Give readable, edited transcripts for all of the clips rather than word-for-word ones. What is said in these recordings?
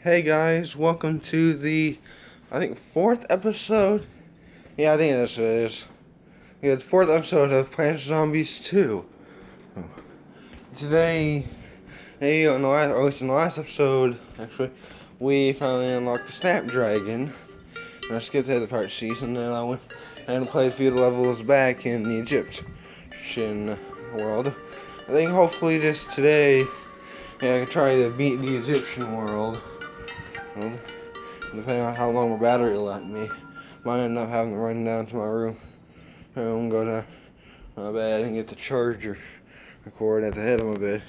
Hey guys, welcome to the, I think, fourth episode. Yeah, I think this is. Yeah, the fourth episode of Plants vs. Zombies 2. Today, in the last episode, actually, we finally unlocked the Snapdragon. And I skipped ahead the part season, and I went and played a few levels back in the Egyptian world. I think hopefully just today, I can try to beat the Egyptian world. Depending on how long my battery will let me. Might end up having to run down to my room and go to my bed and get the charger cord at the head of my bed.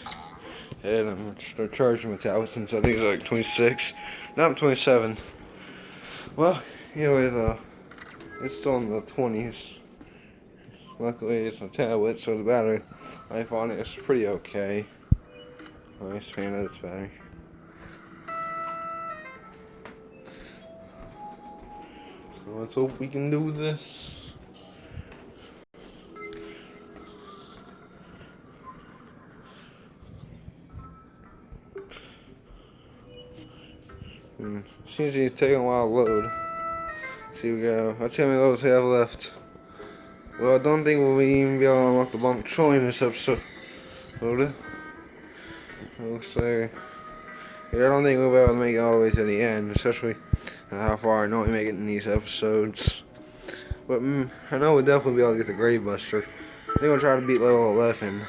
And I'm start charging my tablet since I think it's like 26. Now I'm 27. Well, anyway, it's still in the 20s. Luckily, it's a tablet, so the battery life on it is pretty okay. Nice fan of this battery. So let's hope we can do this. Seems to be taking a while to load. See, we go. Let's see how many loads we have left. Well, I don't think we'll even be able to unlock the bunk trolley in this episode. It looks like. Yeah, I don't think we'll be able to make it all the way to the end, especially how far I know we make it in these episodes. But I know we'll definitely be able to get the Grave Buster. I think we'll try to beat level 11.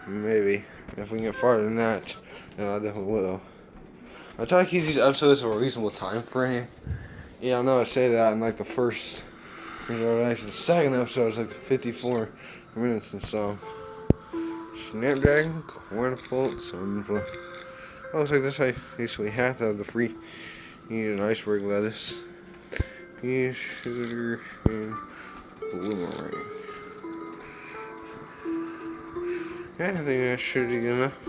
Maybe. If we can get farther than that, then I definitely will. I try to keep these episodes a reasonable time frame. Yeah, I know I say that in like the first, actually the second episode is like 54 minutes and so. Snapdragon, cornfloat, sunflower. Oh, looks like this I basically have to have the free. You need an iceberg lettuce. Pea sugar and boomerang. Yeah, I think that should be good enough.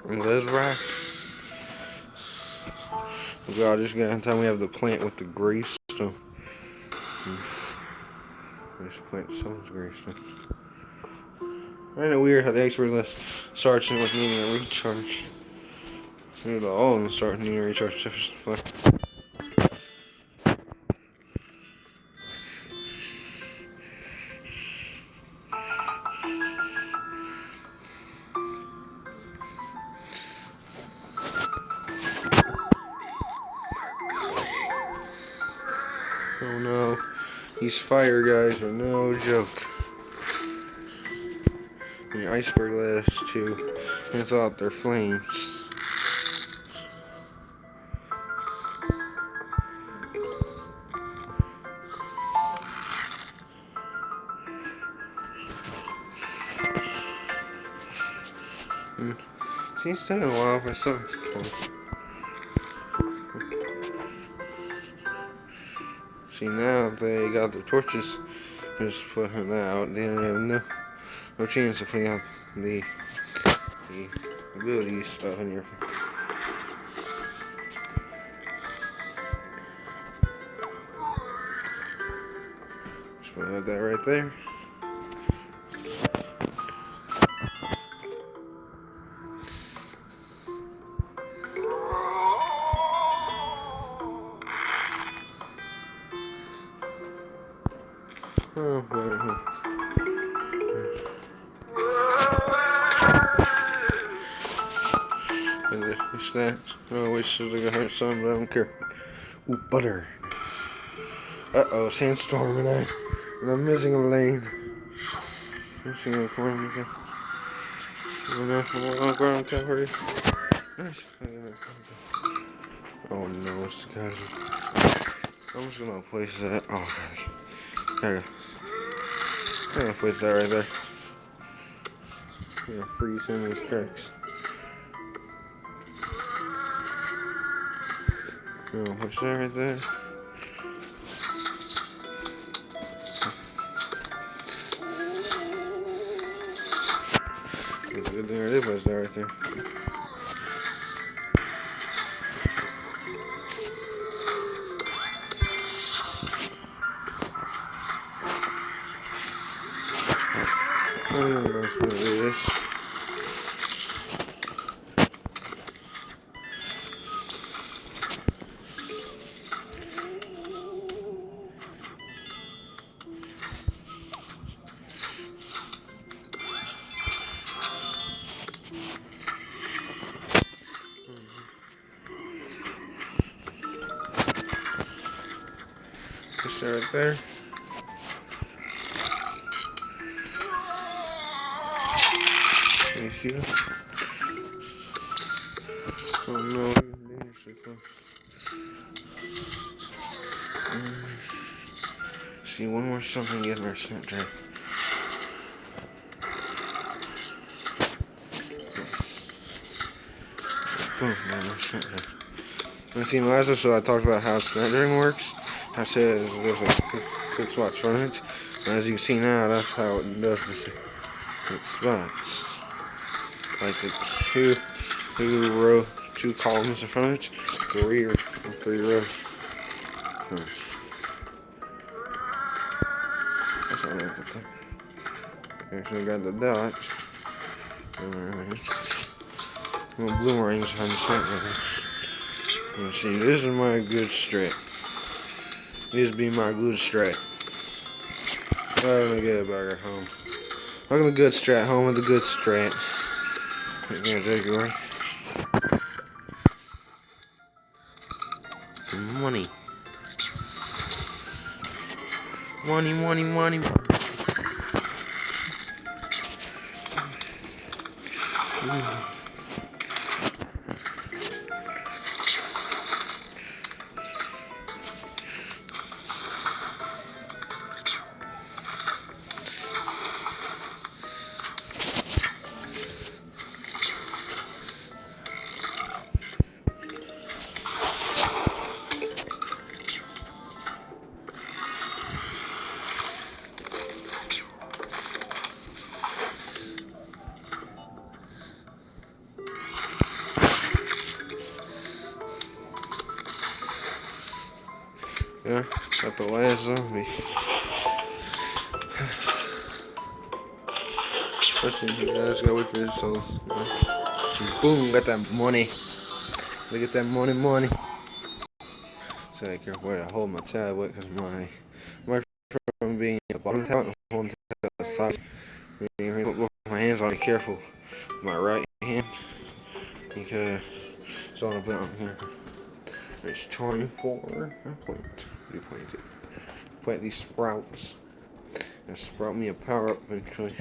And let's rock. Oh god, just got in time we have the plant with the gravestone. This plant sounds gravestone. Isn't it weird how the expert list starts in with needing a recharge? Maybe all of them start needing a recharge. Oh no, these fire guys are no joke. And your iceberg lettuce to cancel out their flames. Seems taking a while for some. See, now they got their torches just putting that out. They don't have no chance of putting out the ability stuff in here. Just put that right there. Oh, snacks. Oh, wait, so they got hurt some, but I don't care. Ooh, butter. Uh-oh, sandstorm and I'm missing a lane. Missing a corner. Ground cover. Nice. Oh no, it's the guys. I'm just gonna place that. Oh, god. There you go. I'm gonna place that right there. I'm gonna freeze in these cracks. I'm gonna push that right there. That's a good thing I did place that right there. I'm gonna do this. Stay right there. Thank you. Oh no, dangerously close. See, one more something to get in our snapdragon. Boom, man, our snapdragon. And see, in the last episode, I talked about how snapdragon works. How it says there's a quick spots from it. And as you can see now, that's how it does the quick spots. Like the two columns in front of it, three rows. That's all right there. Actually got the dot. Alright. Little boomerangs behind the snapdragons. Let's see, this is my good strat. This be my good strat. I'm gonna get it back at home. I'm gonna good strat home with a good strat. I'm gonna take it away. Money. Money, money, money. Yeah, got the last zombie. Let's go wait for this souls. Boom, got that money. Look at that money, money. So I careful where I hold my tablet because my from being at the bottom tablet, holding the side. Put my hands on it, careful. My right hand, because it's on a bit on here. It's 24. Plant these sprouts. And sprout me a power up eventually.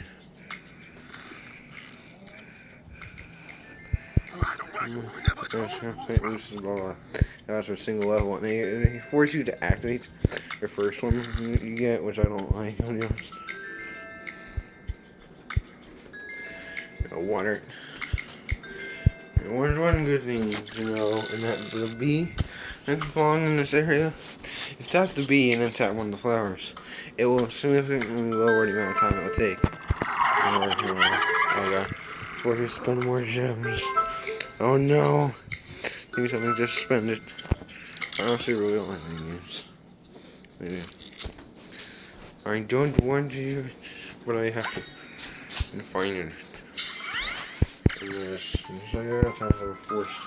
That's a single level, and they force you to activate the first one you get, which I don't like, to be honest. Water. And there's one good thing to know, and that the bee that belong in this area, if you tap the bee and then tap one of the flowers, it will significantly lower the amount of time it will take. Okay. Before you spend more gems. Oh no! Give me something, just spend it. I honestly really don't have any use. Maybe. I don't want you, but I have to find it. So yeah, that's how I forced.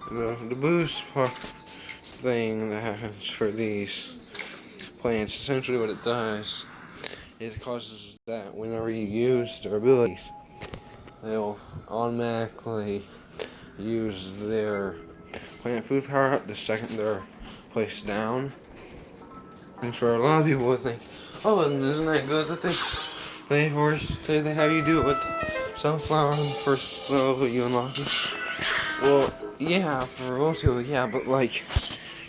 The boost thing that happens for these plants, essentially what it does is it causes that whenever you use their abilities, they'll automatically use their plant food power up the second they're placed down. And for a lot of people would think, oh, isn't that good that they have you do it with sunflower on the first level that you unlock it? Well, yeah, for most people, yeah, but like,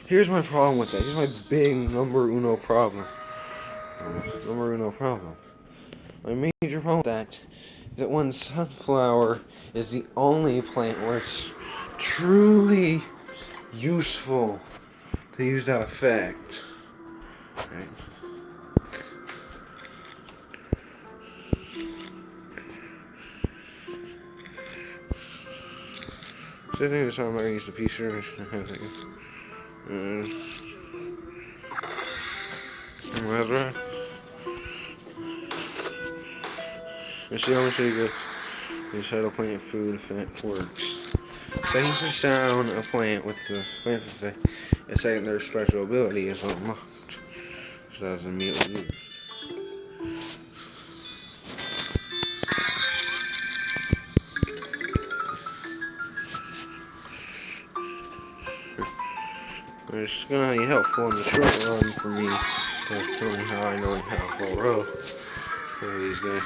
here's my problem with that. Here's my big number uno problem. My major problem with that is that when sunflower is the only plant where it's truly useful to use that effect. Right? So I think this time I'm going to use the piece here. Right. Let's see how much you get. Here's how to plant food effect works. Second push down a plant with the plant effect, and second their special ability is unlocked. So that's immediately used. It's gonna be helpful in the short run for me. That's telling me how I know how to row for these guys.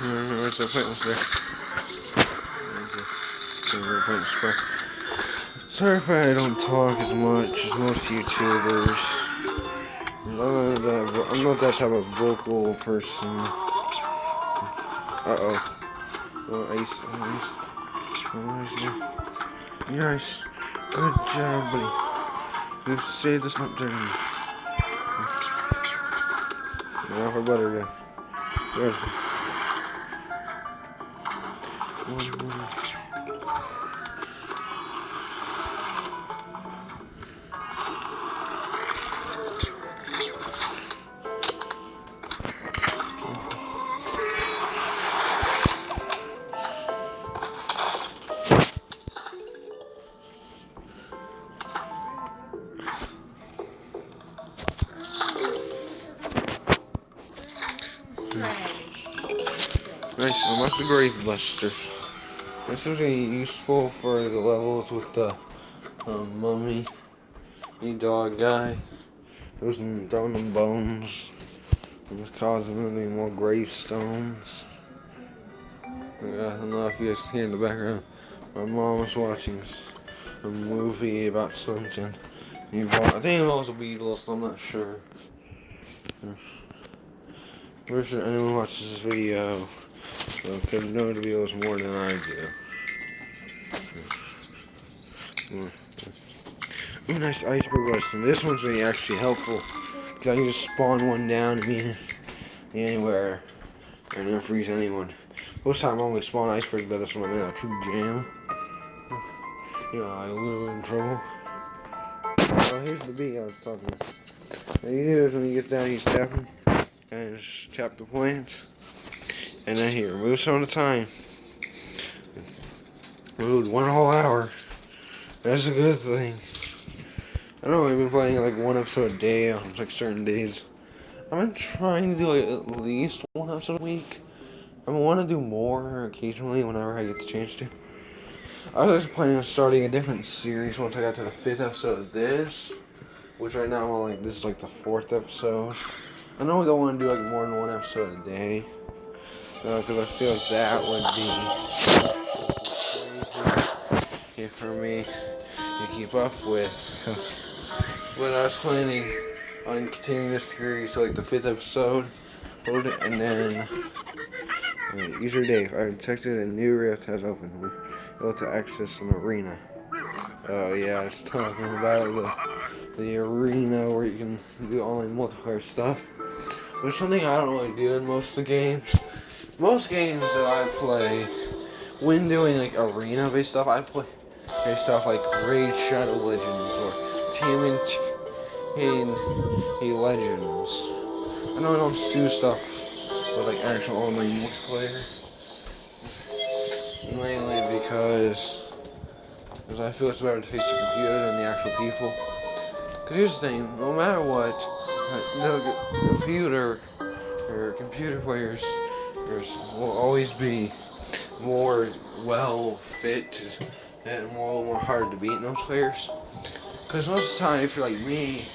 Where's the pointless there? Sorry if I don't talk as much as most YouTubers. I'm not that type of vocal person. Uh-oh. Oh, ice. Nice. Good job, buddy. You saved us not dirty. Now for butter again. Good. Nice, unlock the Grave Buster. This is really useful for the levels with the mummy dog guy. Who's throwing them bones. And it's causing many more gravestones. Yeah, I don't know if you guys can hear in the background. My mom was watching a movie about something. I think it was the Beatles, I'm not sure. I'm sure anyone watches this video could know the Beatles more than I do. Ooh, nice iceberg lesson. This one's really actually helpful because I can just spawn one down anywhere and then freeze anyone. Most time I only spawn iceberg, but that's when I'm in a true jam. You know, I'm a little in trouble. Oh, here's the bee I was talking about. What he does when he gets down, he's tapping and just tap the plants, and then he removes some of the time. Removed 1 whole hour. That's a good thing. I know I've been playing like 1 episode a day on like certain days. I've been trying to do like at least 1 episode a week. I want to do more occasionally whenever I get the chance to. I was actually planning on starting a different series once I got to the 5th episode of this, which right now I'm on like, this is like the 4th episode. I know I don't want to do like more than 1 episode a day, because I feel like that would be crazy for me to keep up with. But I was planning on continuing this series to like the 5th episode, and then user Dave, I detected a new rift has opened. We're able to access an arena. Oh yeah, it's talking about the arena where you can do online multiplayer stuff. Which is something I don't really do in most of the games. Most games that I play, when doing like arena-based stuff, I play stuff like Raid Shadow Legends or TMNT Legends. I know I don't do stuff with like actual online multiplayer. Mainly because I feel it's better to face the computer than the actual people. Because here's the thing, no matter what, the computer or computer players will always be more well fit and more hard to beat than those players. Because most of the time, if you're like me,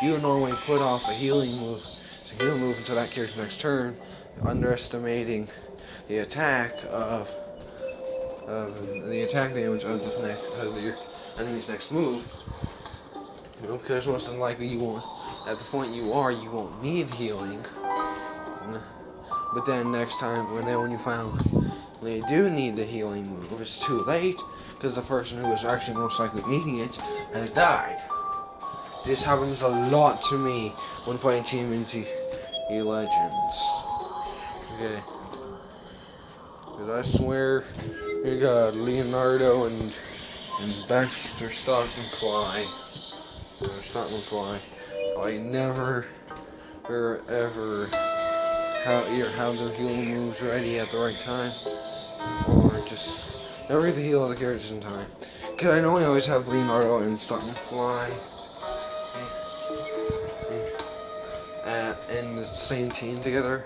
you would normally put off a healing move. So heal move until that character's next turn, underestimating the attack of the attack damage of your enemy's next move. Because most than likely you won't, at the point you won't need healing. But then next time, when you finally do need the healing move, it's too late, because the person who is actually most likely needing it has died. This happens a lot to me when playing TMNT Legends. Okay. Because I swear, you got Leonardo and Baxter Stockenfly. I never ever have their healing moves ready at the right time, or just never get to heal the characters in time. Cause I know I always have Leonardo and Stockenfly in the same team together.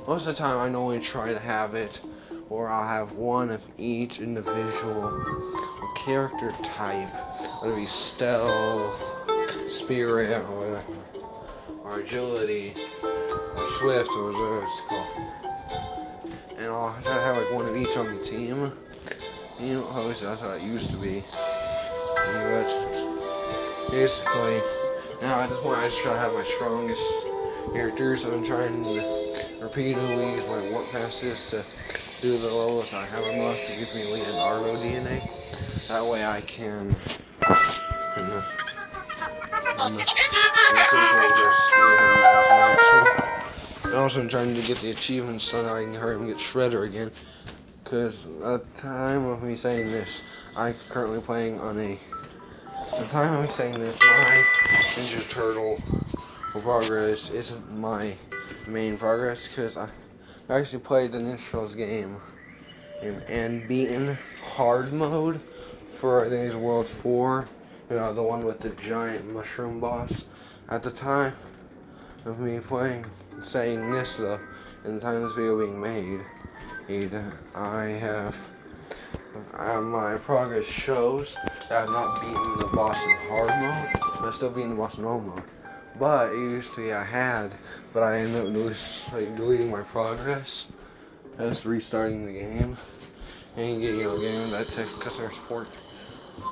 Most of the time I normally try to have it, or I'll have one of each individual character type, whether it be stealth, spirit, or agility, or swift, or whatever it's called. And I'll try to have like one of each on the team. You know, at least that's how it used to be. But basically, now at this point I just try to have my strongest characters. I've been trying to repeatedly use my warp passes to do the levels I have unlocked to give me Leonardo DNA. That way I can and also I'm trying to get the achievements so that I can hurry and get Shredder again. Because at the time of me saying this, I'm currently playing on my Ninja Turtle progress isn't my main progress, because I actually played the Ninja Turtles game and beaten hard mode for I think it's World 4, the one with the giant mushroom boss. At the time of me saying this though, and the time of this video being made, my progress shows that I've not beaten the boss in hard mode, but I've still beaten the boss in normal mode. But usually I had, but I ended up deleting my progress, just restarting the game, and you get getting that text customer support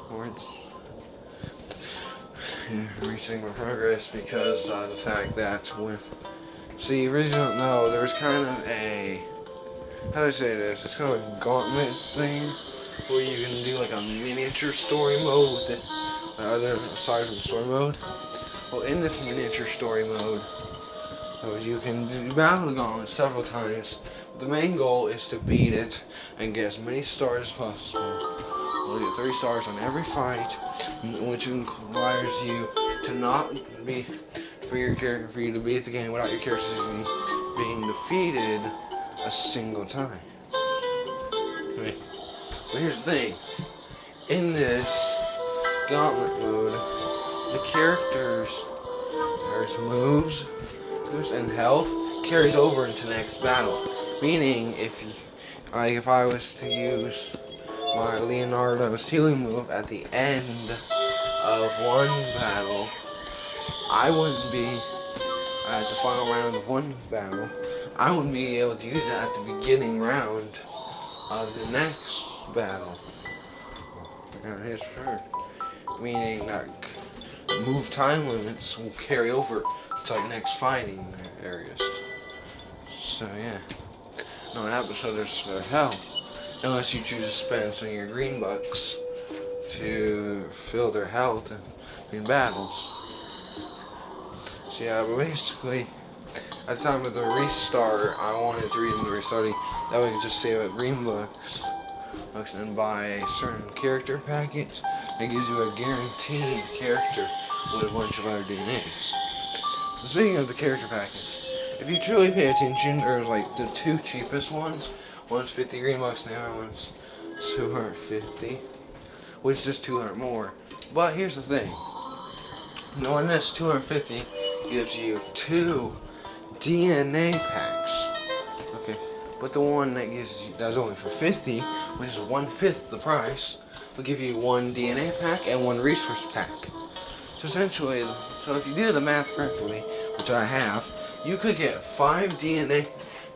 boards. Resetting my progress because the fact that see, if you don't know, there's kind of a, how do I say this? It's kind of a gauntlet thing where you can do like a miniature story mode with the other aside from story mode. Well, in this miniature story mode, you can battle the gauntlet several times. The main goal is to beat it and get as many stars as possible. You'll get 3 stars on every fight, which requires you to not be for you to beat the game without your characters being defeated a single time. Okay. But here's the thing. In this gauntlet mode, the characters' moves and health carries over into the next battle. Meaning, if I was to use my Leonardo's healing move at the end of one battle, I wouldn't be at the final round of one battle. I wouldn't be able to use it at the beginning round of the next battle. Now here's for meaning that move time limits will carry over to like next fighting areas. So yeah. No, an episode there's their health. Unless you choose to spend some of your green bucks to fill their health in battles. So yeah, but basically, at the time of the restart, I wanted to read them the restarting. That way I could just save up green bucks and buy a certain character package that gives you a guaranteed character with a bunch of other DNAs. Speaking of the character package, if you truly pay attention, there's like the two cheapest ones. One's 50 green bucks and the other one's 250, which is just 200 more. But here's the thing. The one that's 250 gives you 2 DNA packs. Okay, but the one that that's only for 50, which is 1/5 the price, will give you 1 DNA pack and 1 resource pack. So essentially, if you do the math correctly, which I have, you could get 5 DNA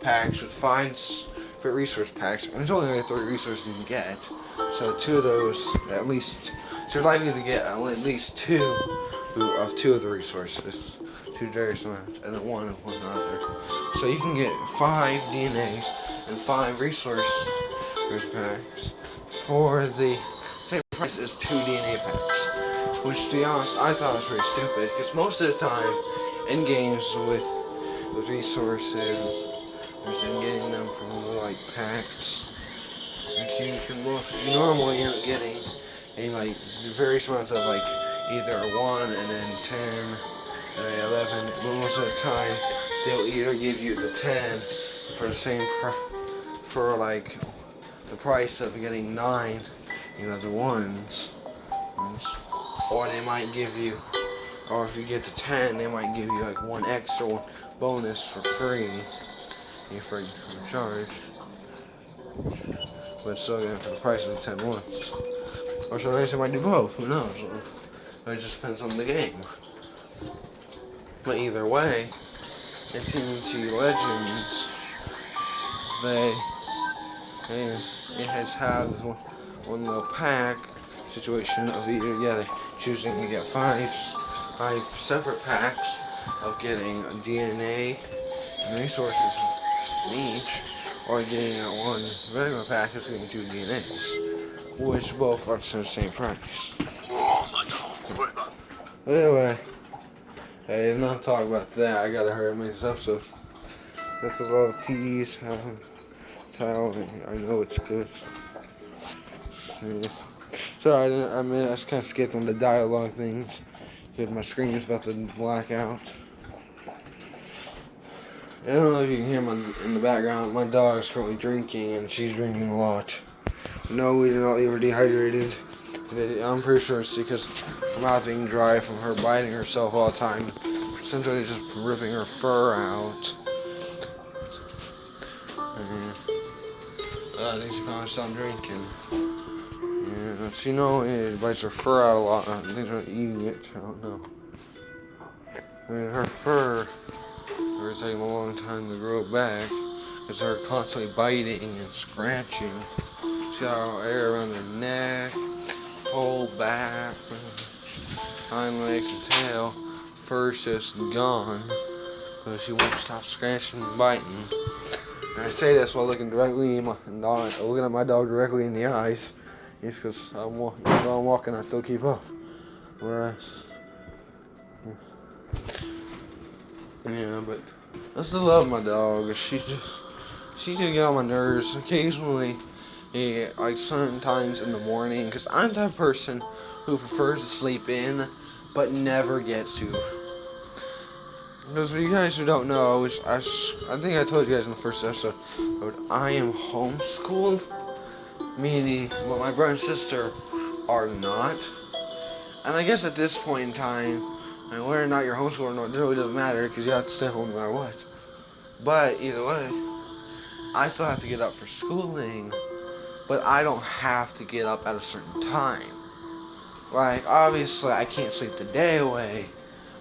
packs with 5 resource packs, and there's only 3 resources you can get. So 2 of those, at least, so you're likely to get at least 2 of the resources, 2 various amounts, and then 1 of one other. So you can get 5 DNAs and 5 resource packs for the same price as 2 DNA packs. Which, to be honest, I thought was pretty stupid, because most of the time, in games with resources, there's in getting them from like packs, and so you normally end up getting like various amounts of like either 1 and then 10 and then 11. But most of the time, they'll either give you the 10 for the same for like the price of getting 9, the ones. Or they might give you, or if you get to 10, they might give you like 1 extra bonus for free. You're free to charge. But still getting for the price of the 10 ones. Or sometimes they might do both, who knows? It just depends on the game. But either way, in TNT Legends, it has had this one little pack situation of either choosing to get 5 separate packs of getting a DNA and resources in each, or getting 1 regular pack of getting 2 DNAs, which both are the same price. Anyway, hey, enough talk about that. I gotta hurry up and make this episode. That's a lot of P's. I know it's good. Yeah. Sorry, I just kind of skipped on the dialogue things because my screen is about to black out. I don't know if you can hear in the background. My dog is currently drinking, and she's drinking a lot. No, we did not leave her dehydrated. I'm pretty sure it's because her mouth being dry from her biting herself all the time, essentially just ripping her fur out. I think she finally stopped drinking. Yeah, she it bites her fur out a lot. I think she's eating it. I don't know. I mean, her fur is taking a long time to grow back because they're constantly biting and scratching. She got hair around her neck, whole back, hind legs, and tail. Fur's just gone because she won't stop scratching and biting. And I say this while looking directly looking at my dog directly in the eyes. It's because I'm walking, I still keep up. Whereas, yeah, but I still love my dog. She just get on my nerves. Occasionally, like certain times in the morning, because I'm that person who prefers to sleep in, but never gets to Because for you guys who don't know, I think I told you guys in the first episode, but I am homeschooled, meaning well, my brother and sister are not. And I guess at this point in time, and whether or not you're homeschooled or not, it really doesn't matter because you have to stay home no matter what. But either way, I still have to get up for schooling, but I don't have to get up at a certain time. Like, obviously, I can't sleep the day away,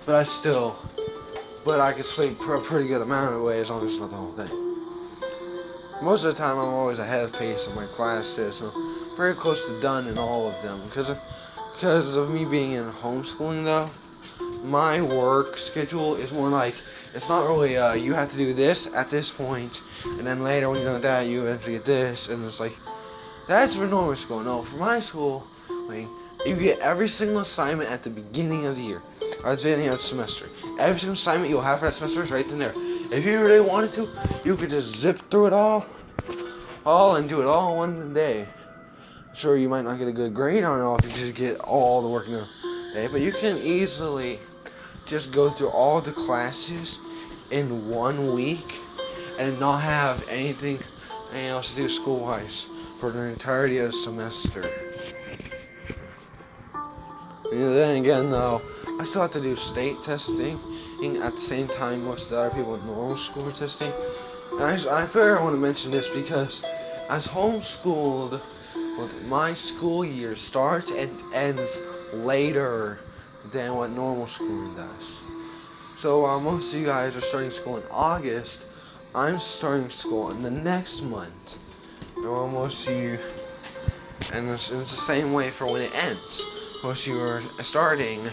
but I can sleep a pretty good amount away as long as it's not the whole day. Most of the time, I'm always ahead of pace in my classes, so I'm very close to done in all of them. Because of me being in homeschooling, though, my work schedule is more like, it's not really, you have to do this at this point, and then later when you're done with that, you have to get this, and it's like, that's for normal school. No, for my school, like, you get every single assignment at the beginning of the year, or at the beginning of the semester. Every single assignment you'll have for that semester is right in there. If you really wanted to, you could just zip through it all and do it all in one day. Sure, you might not get a good grade on it all if you just get all the work in a day, but you can easily just go through all the classes in 1 week and not have anything else to do school-wise for the entirety of the semester. And then again, though, I still have to do state testing at the same time most of the other people in normal school are testing. And I figure I want to mention this because as homeschooled, well, my school year starts and ends later than what normal schooling does. So while most of you guys are starting school in August, I'm starting school in the next month. And while most of you, and it's the same way for when it ends. Most of you are starting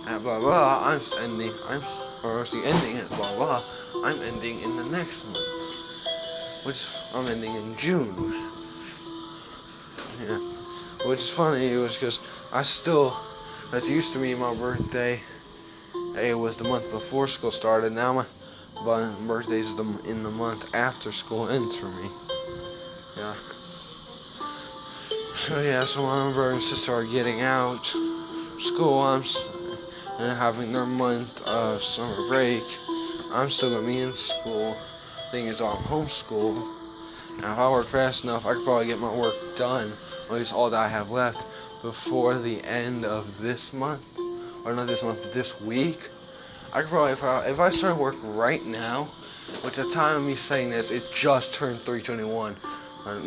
at blah blah, I'm ending at blah blah, I'm ending in the next month. Which I'm ending in June. Yeah. Which is funny, it was because that's used to be my birthday. It was the month before school started. Now my birthday's in the month after school ends for me. Yeah. So my brother and sister are getting out school. And having their month of summer break. I'm still gonna be in school. Thing is, I'm homeschooled. Now, if I work fast enough, I could probably get my work done, or at least all that I have left, before the end of this month, or not this month, but this week. I could probably, if I started work right now, which at the time of me saying this, it just turned 3:21.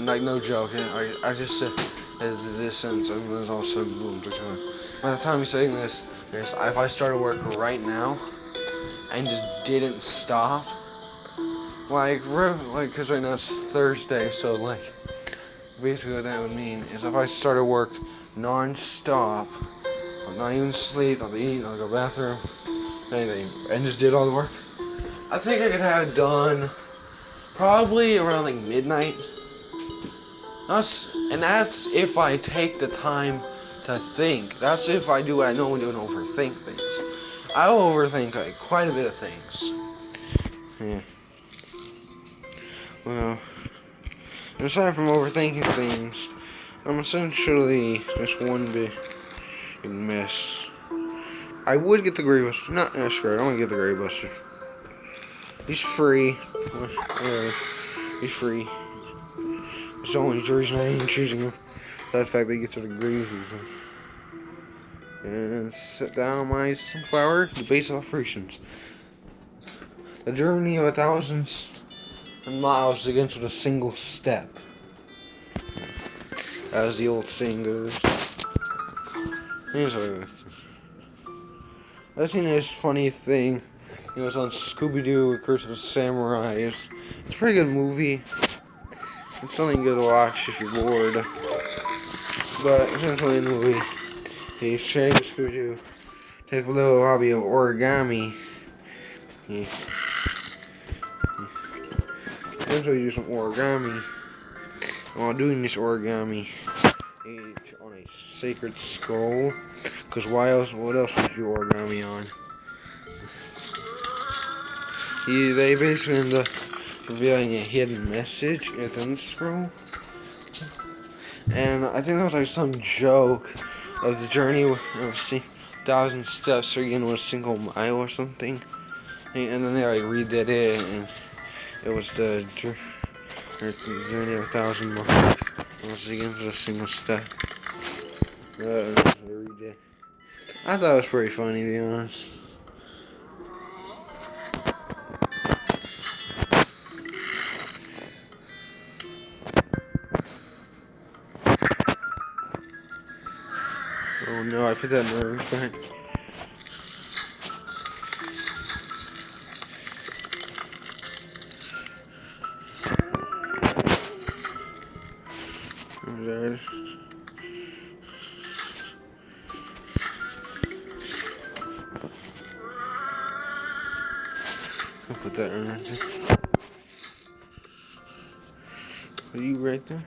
Like, no joke. I just said this sentence, and then all of a sudden, boom, 3:21. By the time of me saying this, if I started work right now and just didn't stop, because right now it's Thursday, so like, basically what that would mean is if I started work non-stop, not even sleep, not eat, not go to the bathroom, anything, and just did all the work, I think I could have it done probably around like midnight. That's if I take the time to think. That's if I do what I normally do and overthink things. I will overthink like quite a bit of things. Yeah. Well, aside from overthinking things, I'm essentially just one big mess. I would get the Grave Buster. No, screw it. I want to get the Grave Buster. He's free. He's free. It's the only reason I ain't choosing him. The fact that he gets to the Grave season. And set down my sunflower, the base of operations. The journey of 1,000 miles begins with a single step. As the old saying goes. I've seen this funny thing. It's on Scooby-Doo, Curse of the Samurai. It's a pretty good movie. It's something good to watch if you're bored. But essentially in the movie, he's trying to Scooby-Doo take a little hobby of origami. Eventually do some origami. And while doing this origami, he's on a sacred skull. Because what else would you origami on? They basically end up revealing a hidden message within the scroll. And I think that was like some joke of the journey of 1,000 steps or again with a single mile or something. And then they like redid it, and it was the journey of 1,000 miles. Once again, just a single step. Redid. I thought it was pretty funny, to be honest. Oh no, I put that nerve back. There. I'll put that in there. Are you right there?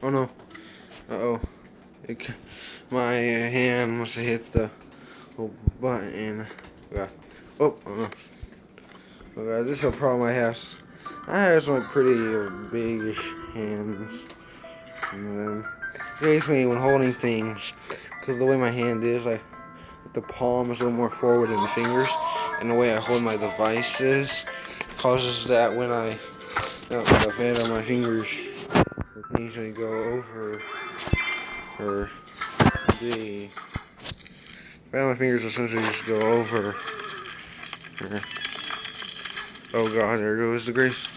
Oh no. Uh-oh. My hand must have hit the little button. Yeah. Oh no. Oh god, this is a problem I have. I have some like pretty big-ish hands. And it makes me when holding things, because the way my hand is, the palm is a little more forward than the fingers, and the way I hold my devices causes that when the bed on my fingers occasionally go over, or the bed on my fingers essentially just go over. Oh god, there goes the grace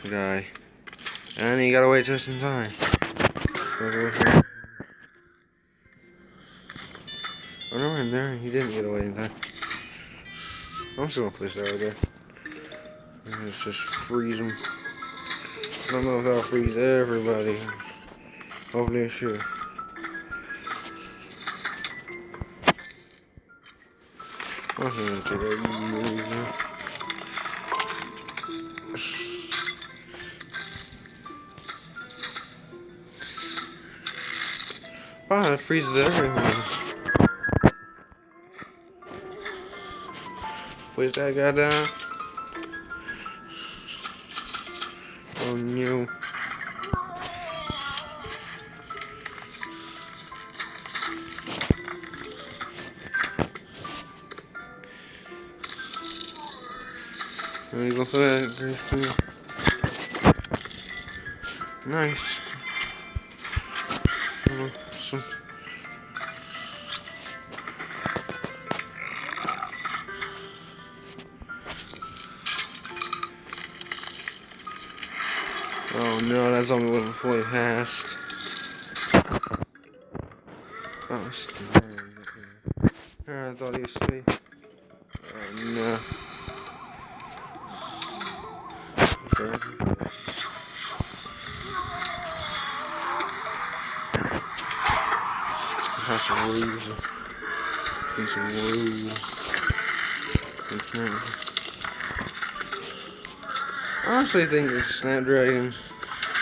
guy. And he got away just in time. Oh, never mind there. He didn't get away in time. I'm just gonna push that right there. Let's just freeze him. I don't know if that'll freeze everybody. Hopefully it should. I'm just gonna take that. Wow, it freezes everyone. Push that guy down. Oh no. And he's gonna throw that grease too. Nice. Oh no, that zombie wasn't fully passed. Oh, still there. I thought he was safe. Oh no. Okay. Have some rules. Need some rules. I honestly think the Snapdragon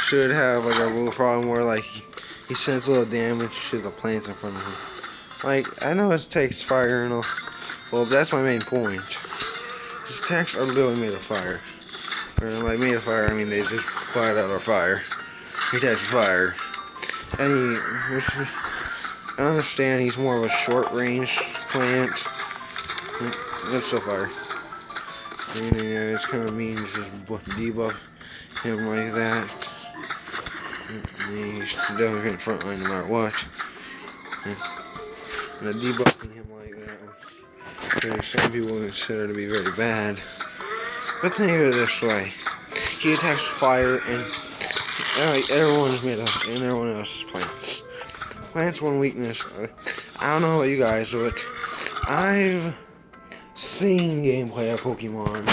should have like a little problem where like he sends a little damage to the plants in front of him. Like, I know it takes fire and all. Well, that's my main point. His attacks are literally made of fire. Or like made of fire, I mean they just flat out are fire. He attacks fire. And I understand he's more of a short range plant. That's still fire. And, yeah, it's kind of mean to just debuff him like that. He's definitely in front line no matter what. And debuffing him like that, some people consider to be very bad. But think of it this way: he attacks fire, and everyone's made of, and everyone else is plants. Plants one weakness. I don't know about you guys, but I've seen gameplay of Pokemon.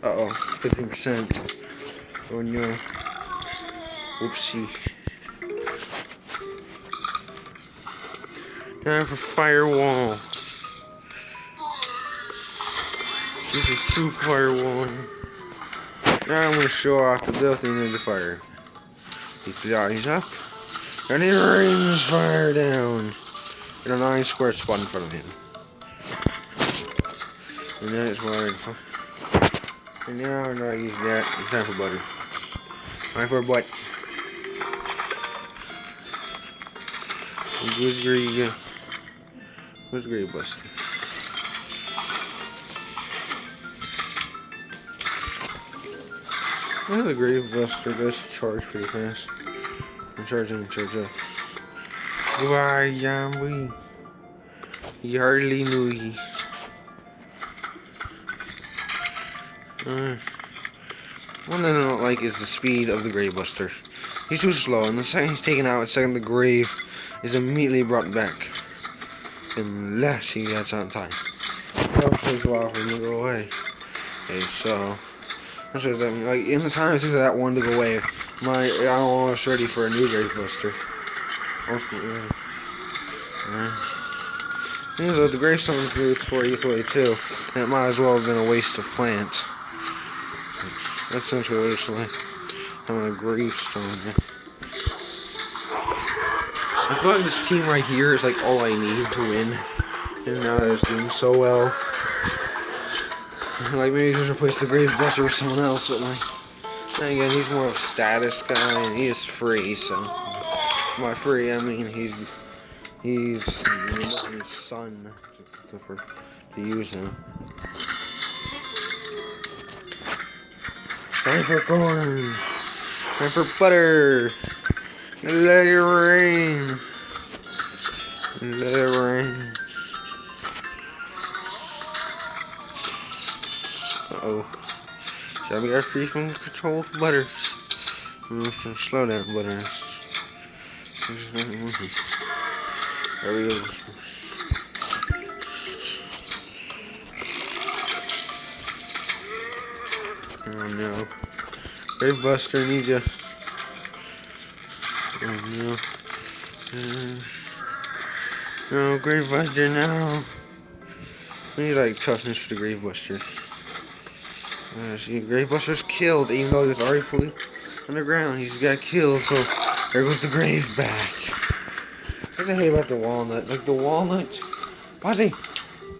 15%. Oh no. Whoopsie. Time for firewall. This is true firewall. Now I'm gonna show off the building of the fire. He flies up, and he rains fire down in a 9 square spot in front of him. And that is why and now I'm not using that. It's time for butter. Time for butt. Good grave. Where's the grave buster? Well, the grave buster does charge pretty fast. I'm charging, charge up. Goodbye, zombie. You hardly knew ye. One thing I don't like is the speed of the grave buster. He's too slow, and the second he's taken out, the second the grave is immediately brought back. Unless he gets on time. It takes a while for him to go away. Okay, so I'm sure that like in the time it took that one to go away, I'm almost ready for a new grave buster. Almost ready. Alright. So the gravestone roots for easily too, and it might as well have been a waste of plants. That's essentially what it's like, having a gravestone. I feel like this team right here is like all I need to win. And now that it's doing so well, like maybe just replace the grave buster with someone else. But like, then again, he's more of a status guy, and he is free. So by free, I mean he's his son to use him. Time for corn. Time for butter. Let it rain. Let it rain. Uh-oh. Shall we are free from control of butter? Slow down, butter. There we go. Oh no. Grave Buster needs you. Oh no. No, Grave Buster, no. We need like toughness for the Grave Buster. See, Grave Buster's killed, even though he was already fully underground. He's got killed, so there goes the grave back. What's I hate about the walnut? Like the walnut. Fuzzy!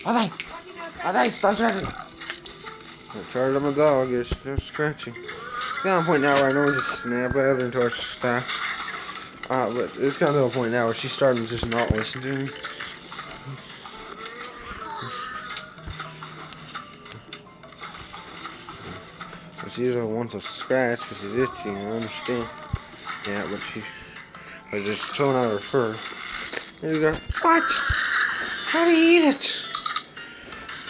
Fuzzy! Fuzzy! Stop scratching! I tried on my dog, it's still scratching. It's got to a point now where I don't just snap at her until I stop. But it's got to a point now where she's starting to just not listen to me. She doesn't want to scratch because she's itchy, I understand. Yeah, but I just throwing out her fur. And you go, what? How do you eat it?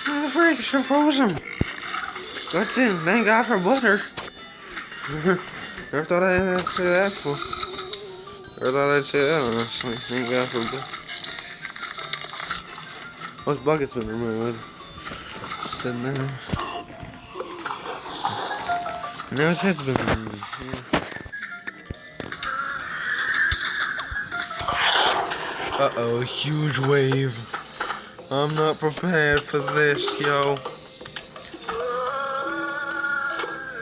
How the frick? It's frozen. Good thing, thank God for butter. Never thought I'd say that for. Never thought I'd say that honestly. Thank God for butter. Most buckets been removed. Sitting there. No, his head's been removed. Yeah. Uh-oh, huge wave. I'm not prepared for this, yo.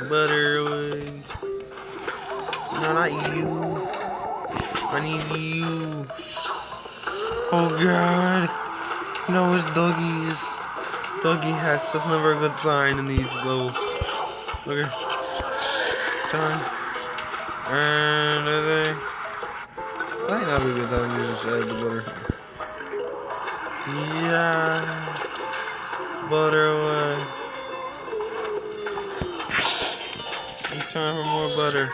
Butter away. No, not you. I need you. Oh, God. No, it's doggies. Doggy hats. That's never a good sign in these blows. Okay. Time. And I think that'll be a good time to just add the butter. Yeah. Butter away. It's time for more butter.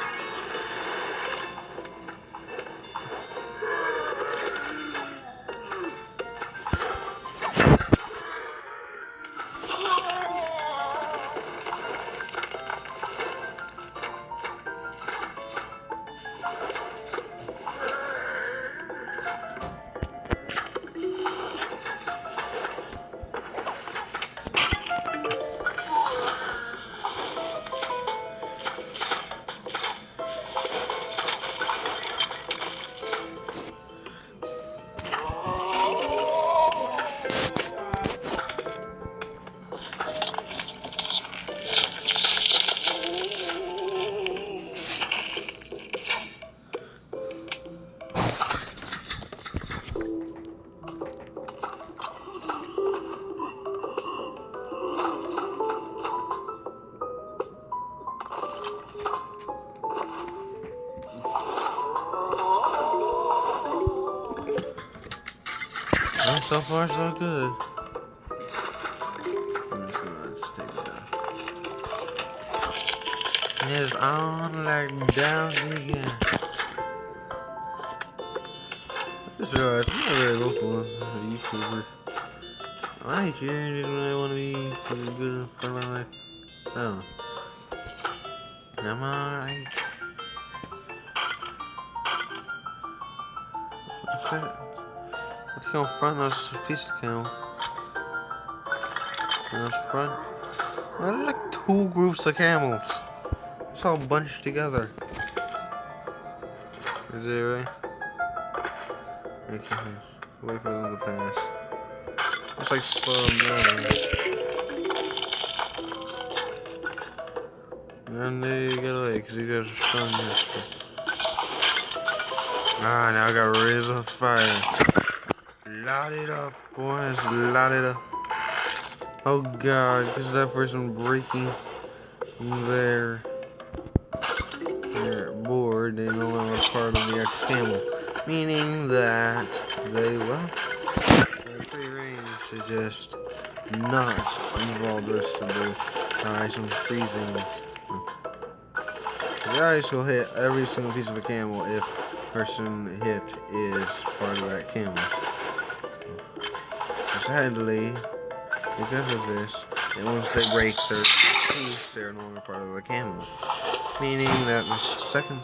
So far, so good. I'm just gonna take it down. It's on like down again. I just realized I'm not very vocal as a YouTuber. I ain't here just when I want to be good in front of my life. I don't know. I'm alright. What's that? What's going front? That's a piece of camel. That's front. Well, there's like two groups of camels. It's all bunched together. Is it right? Okay. Wait for them to pass. It's like slow them down. And then they get away because you guys are strong yesterday. Ah, now I got raise of fire. Light it up, boys. Light it up. Oh god, because of that person breaking their board, they no longer part of the actual camel. Meaning that they, well, they're free range to just not involve the rest of the ice and freezing. The ice will hit every single piece of a camel if the person hit is part of that camel. Sadly, because of this, and once they break their piece, they're no longer part of the camel. Meaning that the second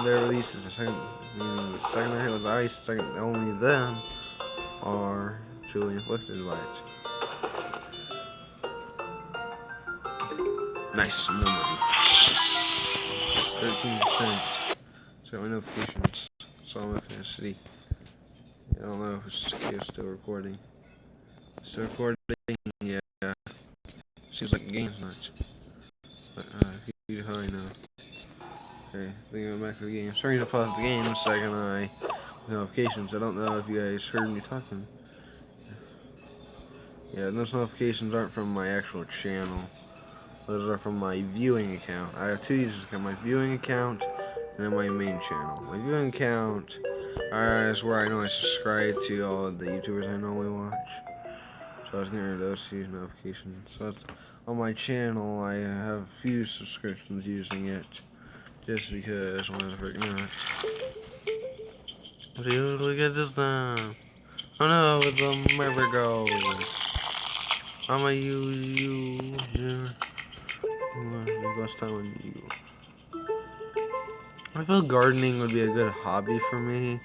their release is the second, meaning the second they hit with the ice, second only them are truly inflicted by it. Nice, more money. 13%. So my notifications. So I'm looking at city. I don't know if it's still recording. Still recording, yeah. Seems like a game's not. But how I know. Okay, then going back to the game. Sorry to pause the game a second. Notifications. I don't know if you guys heard me talking. Yeah, those notifications aren't from my actual channel. Those are from my viewing account. I have two users account, my viewing account and then my main channel. My viewing account is where I know I subscribe to all of the YouTubers I normally watch. So I was getting rid of those two notifications. So that's, on my channel, I have a few subscriptions using it. Just because why the frick not? See, look at this time. Oh no, it's a river go. I'ma use you here. Last time on you. I feel gardening would be a good hobby for me.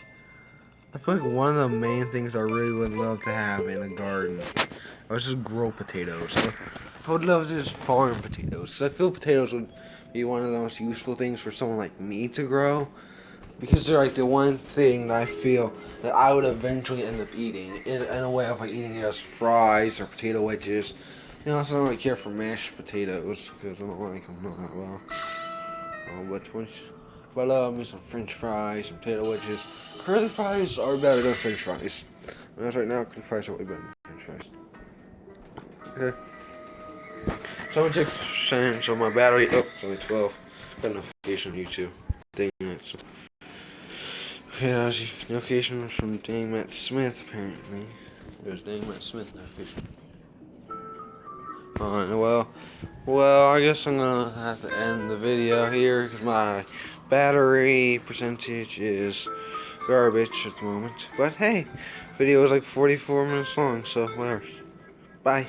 I feel like one of the main things I really would love to have in a garden was just grow potatoes. I would love to just farm potatoes because I feel potatoes would be one of the most useful things for someone like me to grow. Because they're like the one thing that I feel that I would eventually end up eating in a way of like eating it as fries or potato wedges. You know, so I don't really care for mashed potatoes because I don't like them not that well. But I love me some French fries, some potato wedges. Curly fries are better than French fries. And as right now, curly fries are way better than French fries. Okay. So I'm gonna check percentage on my battery. Oh, it's only 12. Got a notification on YouTube. Dang it. So. Okay, that was a notification from Dang Matt Smith, apparently. There's Dang Matt Smith notification. Well, I guess I'm gonna have to end the video here because my battery percentage is garbage at the moment. But hey, video is like 44 minutes long, so whatever. Bye.